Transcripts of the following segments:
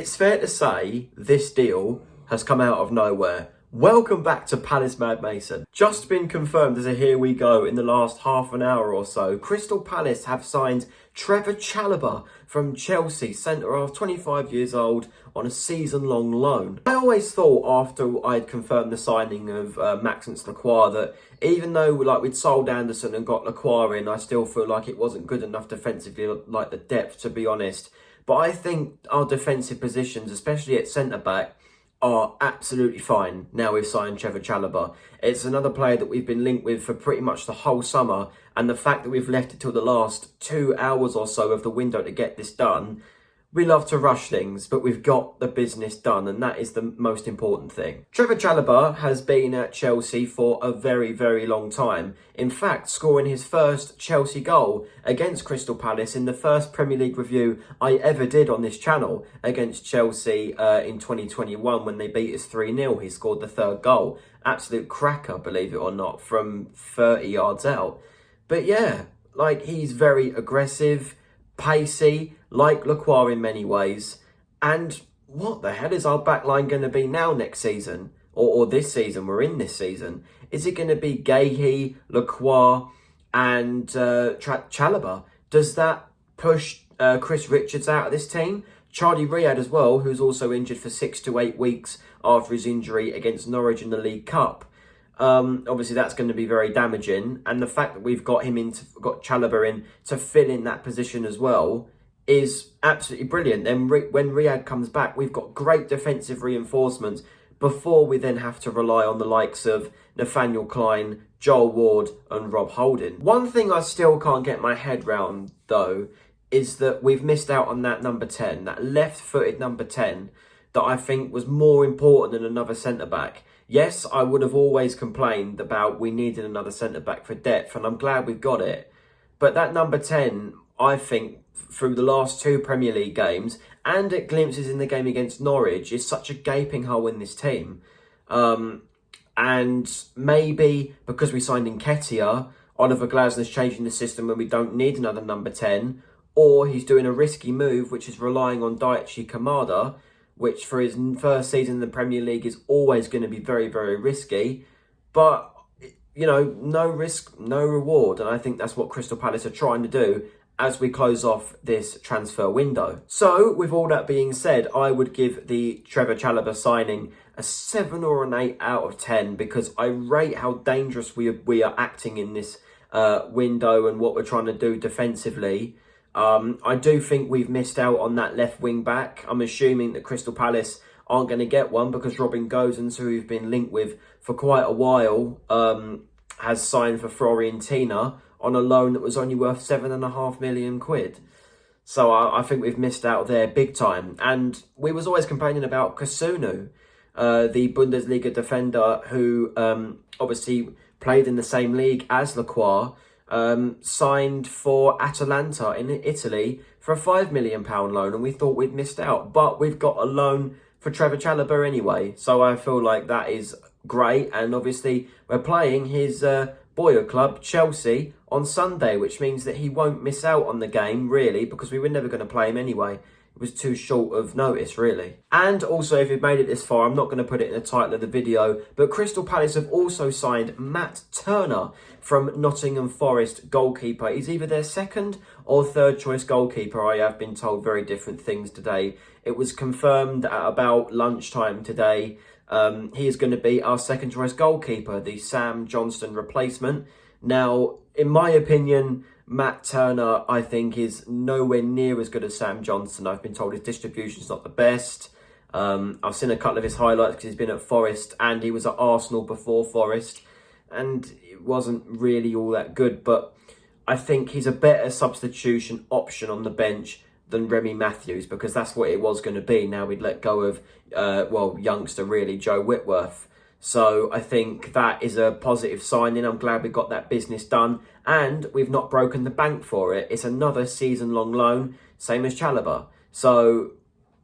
It's fair to say this deal has come out of nowhere. Welcome back to Palace Mad Mason. Just been confirmed as a here we go in the last half an hour or so. Crystal Palace have signed Trevor Chalobah from Chelsea, centre-half, 25 years old, on a season-long loan. I always thought after I'd confirmed the signing of Maxence Lacroix that even though we'd sold Anderson and got Lacroix in, I still feel like it wasn't good enough defensively, like the depth, to be honest. But I think our defensive positions, especially at centre-back, are absolutely fine now we've signed Trevor Chalobah. It's another player that we've been linked with for pretty much the whole summer, and the fact that we've left it till the last 2 hours or so of the window to get this done, we love to rush things, but we've got the business done, and that is the most important thing. Trevor Chalobah has been at Chelsea for a very, very long time. In fact, scoring his first Chelsea goal against Crystal Palace in the first Premier League review I ever did on this channel against Chelsea in 2021 when they beat us 3-0. He scored the third goal. Absolute cracker, believe it or not, from 30 yards out. But yeah, he's very aggressive, pacey, like Lacroix in many ways. And what the hell is our backline going to be now next season? Or this season? We're in this season. Is it going to be Guéhi, Lacroix and Chalobah? Does that push Chris Richards out of this team? Charlie Riyad as well, who's also injured for 6 to 8 weeks after his injury against Norwich in the League Cup. Obviously, that's going to be very damaging. And the fact that we've got got Chalobah in to fill in that position as well is absolutely brilliant. Then when Riyad comes back, we've got great defensive reinforcements before we then have to rely on the likes of Nathaniel Klein, Joel Ward and Rob Holding. One thing I still can't get my head round, though, is that we've missed out on that number 10, that left-footed number 10, that I think was more important than another centre-back. Yes, I would have always complained about we needed another centre-back for depth, and I'm glad we've got it. But that number 10, I think, through the last 2 Premier League games, and at glimpses in the game against Norwich, is such a gaping hole in this team. And maybe because we signed Nketiah, Oliver Glasner's changing the system and we don't need another number 10, or he's doing a risky move, which is relying on Daichi Kamada, which for his first season in the Premier League is always going to be very, very risky. But, you know, no risk, no reward. And I think that's what Crystal Palace are trying to do as we close off this transfer window. So, with all that being said, I would give the Trevor Chalobah signing a 7 or an 8 out of 10 because I rate how dangerous we are acting in this window and what we're trying to do defensively. I do think we've missed out on that left wing back. I'm assuming that Crystal Palace aren't going to get one because Robin Gosens, who we've been linked with for quite a while, has signed for Fiorentina on a loan that was only worth £7.5 million. So I think we've missed out there big time. And we was always complaining about Kasunu, the Bundesliga defender who obviously played in the same league as Lacroix, signed for Atalanta in Italy for a £5 million loan, and we thought we'd missed out. But we've got a loan for Trevor Chalobah anyway, so I feel like that is great. And obviously we're playing his boyhood club, Chelsea, on Sunday, which means that he won't miss out on the game, really, because we were never going to play him anyway. It was too short of notice, really. And also, if you've made it this far, I'm not going to put it in the title of the video, but Crystal Palace have also signed Matt Turner from Nottingham Forest goalkeeper. He's either their second or third choice goalkeeper. I have been told very different things today. It was confirmed at about lunchtime today. He is going to be our second choice goalkeeper, the Sam Johnston replacement. Now, in my opinion, Matt Turner, I think, is nowhere near as good as Sam Johnston. I've been told his distribution's not the best. I've seen a couple of his highlights because he's been at Forest and he was at Arsenal before Forest, and it wasn't really all that good. But I think he's a better substitution option on the bench than Remy Matthews, because that's what it was going to be. Now we'd let go of, youngster really, Joe Whitworth. So I think that is a positive signing. I'm glad we got that business done and we've not broken the bank for it. It's another season-long loan, same as Chalobah. So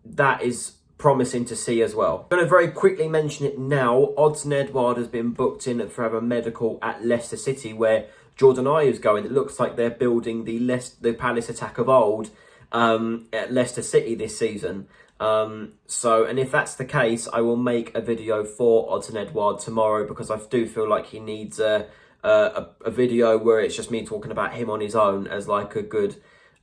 that is promising to see as well. I'm going to very quickly mention it now. Odsonne Edouard has been booked in for a medical at Leicester City, where Jordan Ayew is going. It looks like they're building the Palace attack of old at Leicester City this season. And if that's the case, I will make a video for Odsonne Edouard tomorrow, because I do feel like he needs a video where it's just me talking about him on his own as like a good,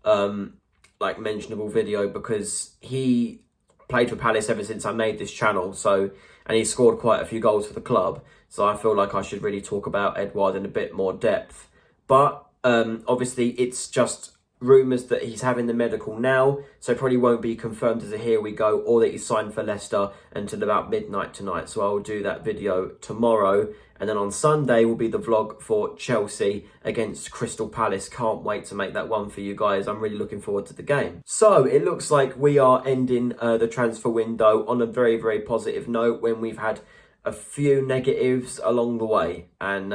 like mentionable video, because he played for Palace ever since I made this channel. So, and he scored quite a few goals for the club. So I feel like I should really talk about Edouard in a bit more depth. But obviously it's just rumours that he's having the medical now, so probably won't be confirmed as a here we go, or that he's signed for Leicester until about midnight tonight. So I'll do that video tomorrow, and then on Sunday will be the vlog for Chelsea against Crystal Palace. Can't wait to make that one for you guys. I'm really looking forward to the game. So it looks like we are ending the transfer window on a very, very positive note, when we've had a few negatives along the way. And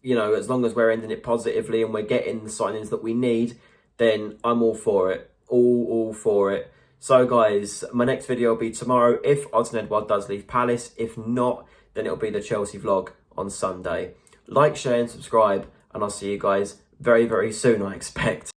you know, as long as we're ending it positively and we're getting the signings that we need, then I'm all for it. All for it. So guys, my next video will be tomorrow if Odsonne Edouard does leave Palace. If not, then it'll be the Chelsea vlog on Sunday. Like, share and subscribe, and I'll see you guys very, very soon, I expect.